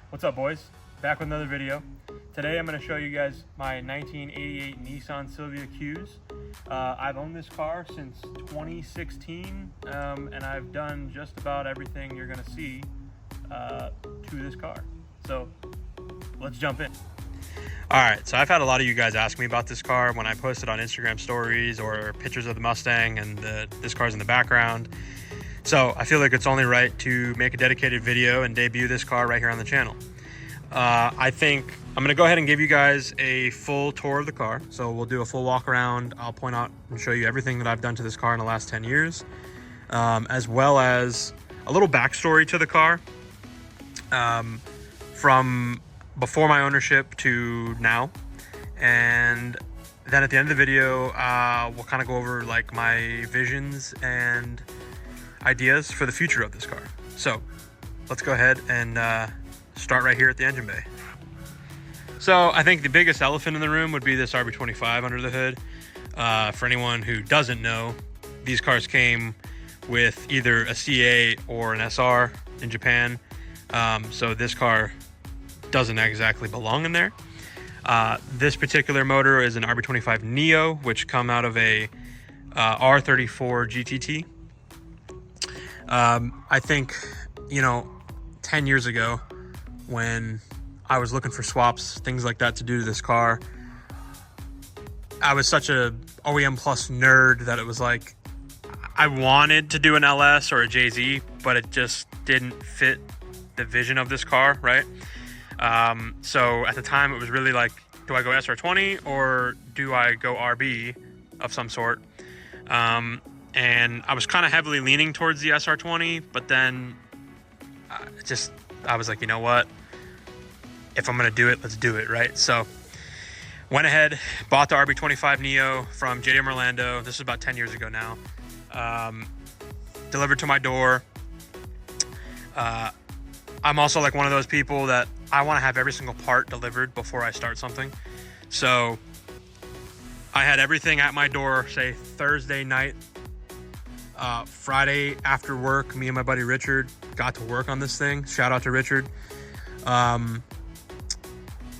What's up, boys? Back with another video. Today I'm going to show you guys my 1988 Nissan Silvia Qs. I've owned this car since 2016 and I've done just about everything you're going to see to this car. So let's jump in. Alright, so I've had a lot of you guys ask me about this car when I posted on Instagram stories or pictures of the Mustang and this car's in the background. So I feel like it's only right to make a dedicated video and debut this car right here on the channel. I think I'm going to go ahead and give you guys a full tour of the car. So we'll do a full walk around. I'll point out and show you everything that I've done to this car in the last 10 years, as well as a little backstory to the car from before my ownership to now. And then at the end of the video, we'll kind of go over like my visions and ideas for the future of this car. So let's go ahead and start right here at the engine bay. So I think the biggest elephant in the room would be this RB25 under the hood. For anyone who doesn't know, these cars came with either a CA or an SR in Japan. So this car doesn't exactly belong in there. This particular motor is an RB25 Neo, which come out of a R34 GTT. I think, 10 years ago when I was looking for swaps, things like that to do to this car, I was such a OEM Plus nerd that it was like, I wanted to do an LS or a JZ, but it just didn't fit the vision of this car, right? So at the time it was really like, do I go SR20 or do I go RB of some sort? And I was kind of heavily leaning towards the SR20, but then I was like, you know what? If I'm going to do it, let's do it, right? So went ahead, bought the RB25 Neo from JDM Orlando. This is about 10 years ago now. Delivered to my door. I'm also like one of those people that I want to have every single part delivered before I start something. So I had everything at my door, say Thursday night. Friday after work, me and my buddy Richard got to work on this thing. Shout out to Richard.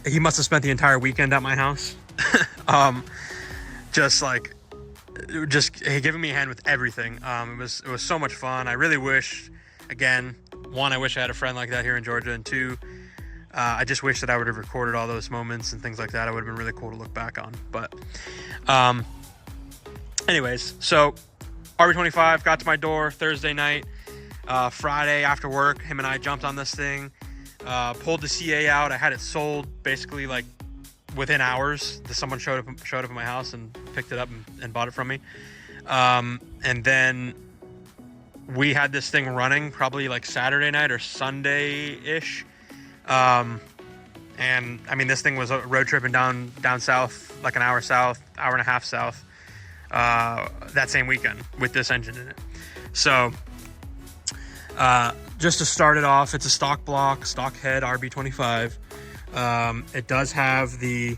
He must have spent the entire weekend at my house. Just giving me a hand with everything. It was so much fun. I really wish, again, one, I wish I had a friend like that here in Georgia, and two, I just wish that I would have recorded all those moments and things like that. It would have been really cool to look back on. But anyways, so RB25 got to my door Thursday night. Friday after work, him and I jumped on this thing, pulled the CA out. I had it sold basically like within hours. Someone showed up at my house and picked it up and bought it from me. And then we had this thing running probably like Saturday night or Sunday-ish. And I mean, this thing was road tripping down south, like an hour south, hour and a half south, that same weekend with this engine in it. So just to start it off, it's a stock block, stock head RB25. It does have the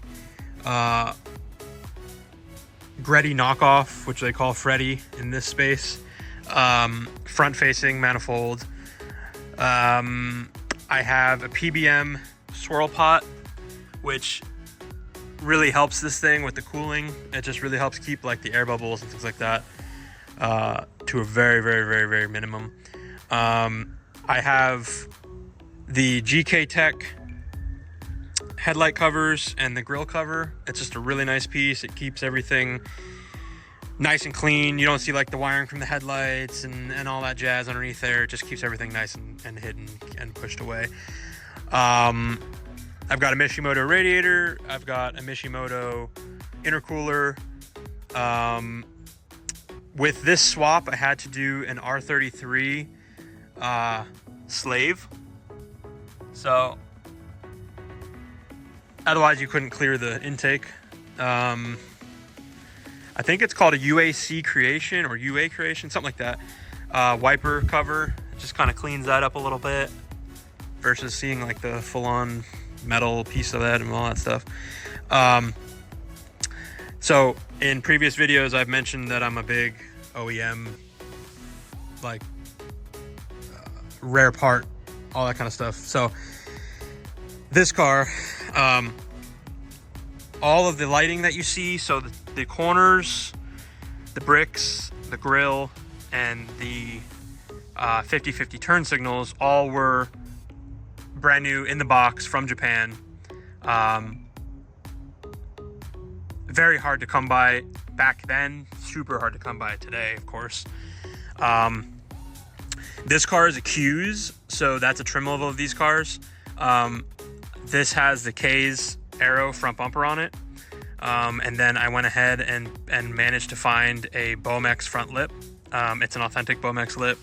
Greddy knockoff, which they call Freddy in this space, front facing manifold. I have a PBM swirl pot, which really helps this thing with the cooling. It just really helps keep like the air bubbles and things like that to a very, very, very, very minimum. I have the GK Tech headlight covers and the grill cover. It's just a really nice piece. It keeps everything nice and clean. You don't see like the wiring from the headlights and all that jazz underneath there. It just keeps everything nice and hidden and pushed away. I've got a Mishimoto radiator. I've got a Mishimoto intercooler. With this swap, I had to do an R33 slave. So otherwise you couldn't clear the intake. I think it's called a UAC creation or UA creation, something like that. Wiper cover, it just kind of cleans that up a little bit versus seeing like the full-on metal piece of that and all that stuff. So in previous videos I've mentioned that I'm a big OEM, like rare part, all that kind of stuff. So This car, all of the lighting that you see, so the corners, the bricks, the grille, and the 50/50 turn signals all were brand new in the box from Japan. Very hard to come by back then, super hard to come by today, of course. This car is a Q's, so that's a trim level of these cars. This has the K's Aero front bumper on it. And then I went ahead and managed to find a Bomex front lip. It's an authentic Bomex lip.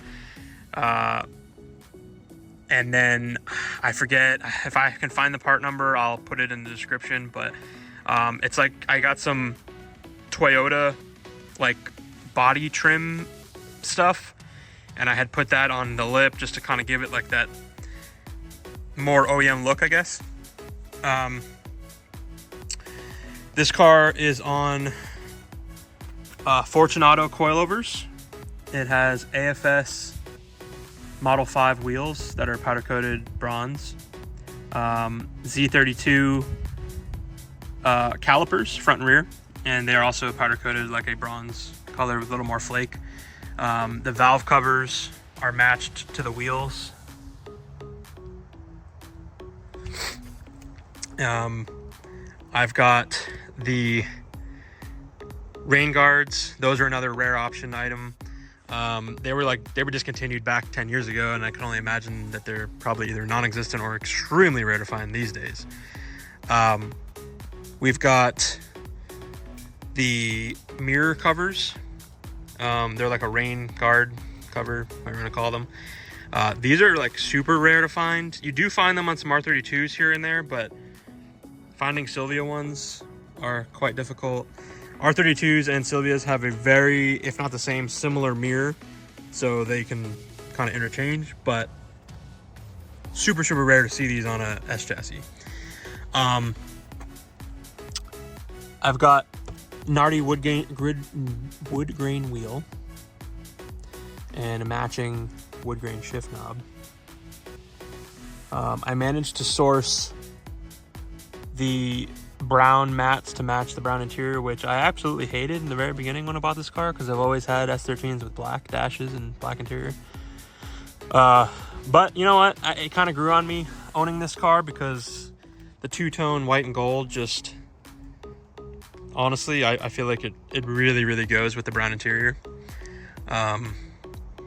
And then I forget, if I can find the part number, I'll put it in the description, but it's like I got some Toyota like body trim stuff, and I had put that on the lip just to kind of give it like that more OEM look, I guess. This car is on Fortunato coilovers. It has AFS Model 5 wheels that are powder coated bronze. Z32 calipers, front and rear, and they're also powder coated like a bronze color with a little more flake. The valve covers are matched to the wheels. I've got the rain guards. Those are another rare option item. They were discontinued back 10 years ago, and I can only imagine that they're probably either non-existent or extremely rare to find these days. We've got the mirror covers. They're like a rain guard cover, whatever you want to call them. These are like super rare to find. You do find them on some R32s here and there, but finding Silvia ones are quite difficult. R32s and Silvias have a very, if not the same, similar mirror, so they can kind of interchange, but super rare to see these on a S chassis. I've got Nardi wood grain wheel and a matching wood grain shift knob. I managed to source the brown mats to match the brown interior, which I absolutely hated in the very beginning when I bought this car, because I've always had S13s with black dashes and black interior. But you know what? It kind of grew on me owning this car, because the two-tone white and gold just, honestly, I feel like it really goes with the brown interior.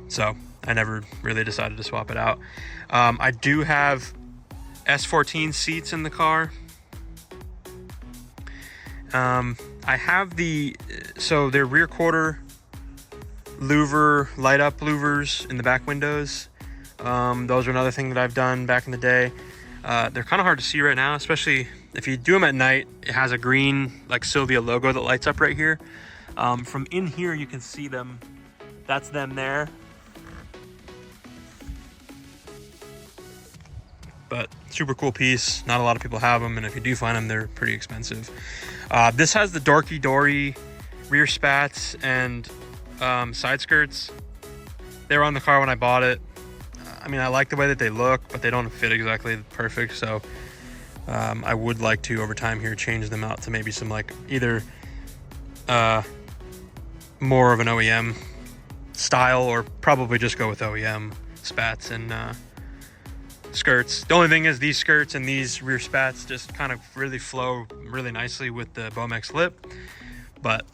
So I never really decided to swap it out. I do have S14 seats in the car. I have so they're rear quarter louver, light up louvers in the back windows. Those are another thing that I've done back in the day. They're kind of hard to see right now, especially if you do them at night. It has a green like Silvia logo that lights up right here. From in here you can see them. That's them there. But super cool piece. Not a lot of people have them, and if you do find them, they're pretty expensive. This has the dorky dory rear spats and side skirts. They were on the car when I bought it. I mean, I like the way that they look, but they don't fit exactly perfect. So I would like to, over time here, change them out to maybe some like either more of an OEM style, or probably just go with OEM spats and skirts. The only thing is these skirts and these rear spats just kind of really flow really nicely with the Bomex lip, but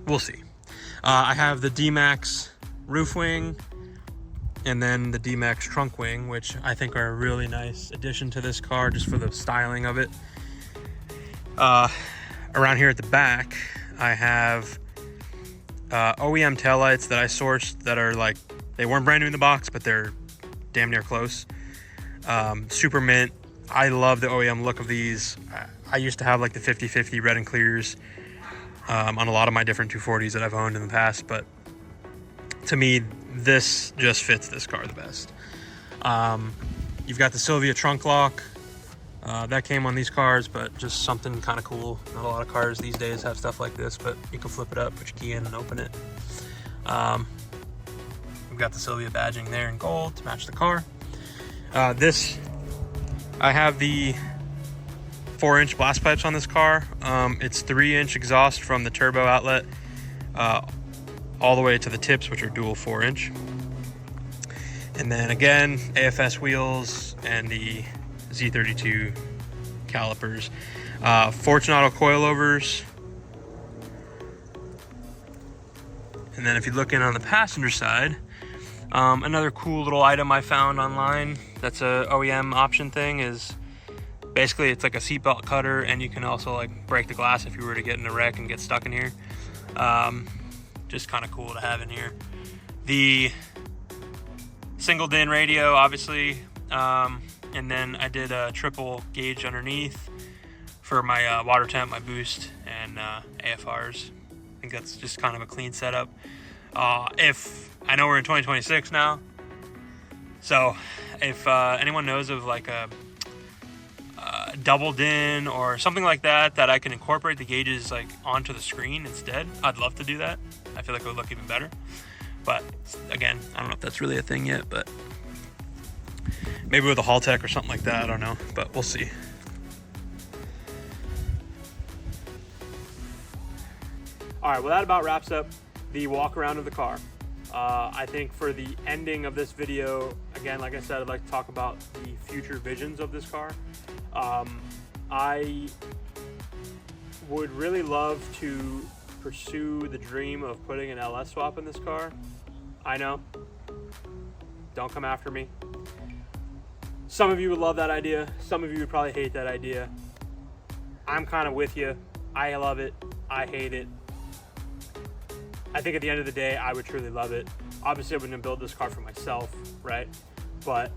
we'll see. I have the D-Max roof wing and then the D-Max trunk wing, which I think are a really nice addition to this car just for the styling of it. Around here at the back, I have OEM taillights that I sourced that are like, they weren't brand new in the box, but they're damn near close. Super mint. I love the OEM look of these. I used to have like the 50/50 red and clears on a lot of my different 240s that I've owned in the past, but to me this just fits this car the best. You've got the Silvia trunk lock that came on these cars, but just something kind of cool. Not a lot of cars these days have stuff like this, but you can flip it up, put your key in and open it. We've got the Silvia badging there in gold to match the car. This I have the 4-inch blast pipes on this car. It's 3-inch exhaust from the turbo outlet all the way to the tips, which are dual 4-inch. And then again, AFS wheels and the Z32 calipers. Fortunato coilovers. And then if you look in on the passenger side, another cool little item I found online that's a OEM option thing is basically it's like a seatbelt cutter, and you can also like break the glass if you were to get in a wreck and get stuck in here. Just kind of cool to have in here. The single DIN radio, obviously, and then I did a triple gauge underneath for my water temp, my boost, and AFRs. I think that's just kind of a clean setup. If I know we're in 2026 now, so if anyone knows of like a double DIN or something like that I can incorporate the gauges like onto the screen instead, I'd love to do that. I feel like it would look even better. But again, I don't know if that's really a thing yet, but maybe with a Haltech or something like that, I don't know, but we'll see. All right, well, that about wraps up the walk around of the car. I think for the ending of this video, again, like I said, I'd like to talk about the future visions of this car. I would really love to pursue the dream of putting an LS swap in this car. I know, don't come after me. Some of you would love that idea. Some of you would probably hate that idea. I'm kind of with you. I love it. I hate it. I think at the end of the day, I would truly love it. Obviously, I wouldn't build this car for myself, right? But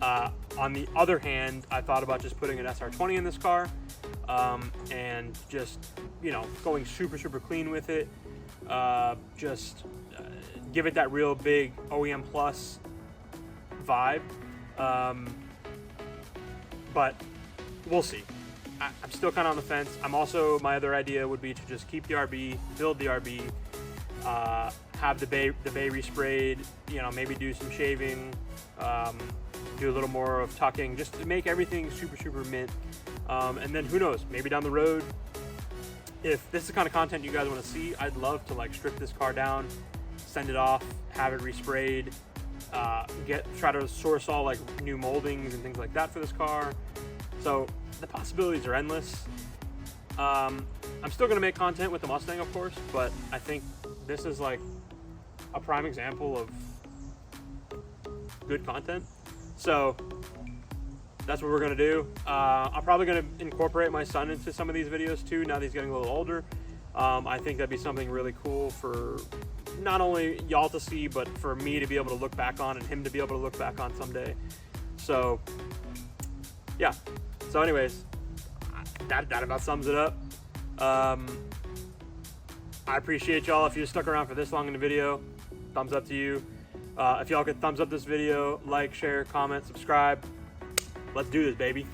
on the other hand, I thought about just putting an SR20 in this car and just, you know, going super clean with it. Just give it that real big OEM plus vibe. But we'll see. I'm still kind of on the fence. I'm also, my other idea would be to just keep the RB, build the RB, have the bay resprayed, you know, maybe do some shaving, do a little more of tucking, just to make everything super mint. And then who knows, maybe down the road, if this is the kind of content you guys want to see, I'd love to like strip this car down, send it off, have it resprayed, try to source all like new moldings and things like that for this car. So the possibilities are endless. I'm still going to make content with the Mustang, of course, but I think this is like a prime example of good content. So that's what we're going to do. I'm probably going to incorporate my son into some of these videos too, now that he's getting a little older. I think that'd be something really cool for not only y'all to see, but for me to be able to look back on and him to be able to look back on someday. So yeah. So anyways, that about sums it up. I appreciate y'all. If you stuck around for this long in the video, thumbs up to you. If y'all could thumbs up this video, like, share, comment, subscribe. Let's do this, baby.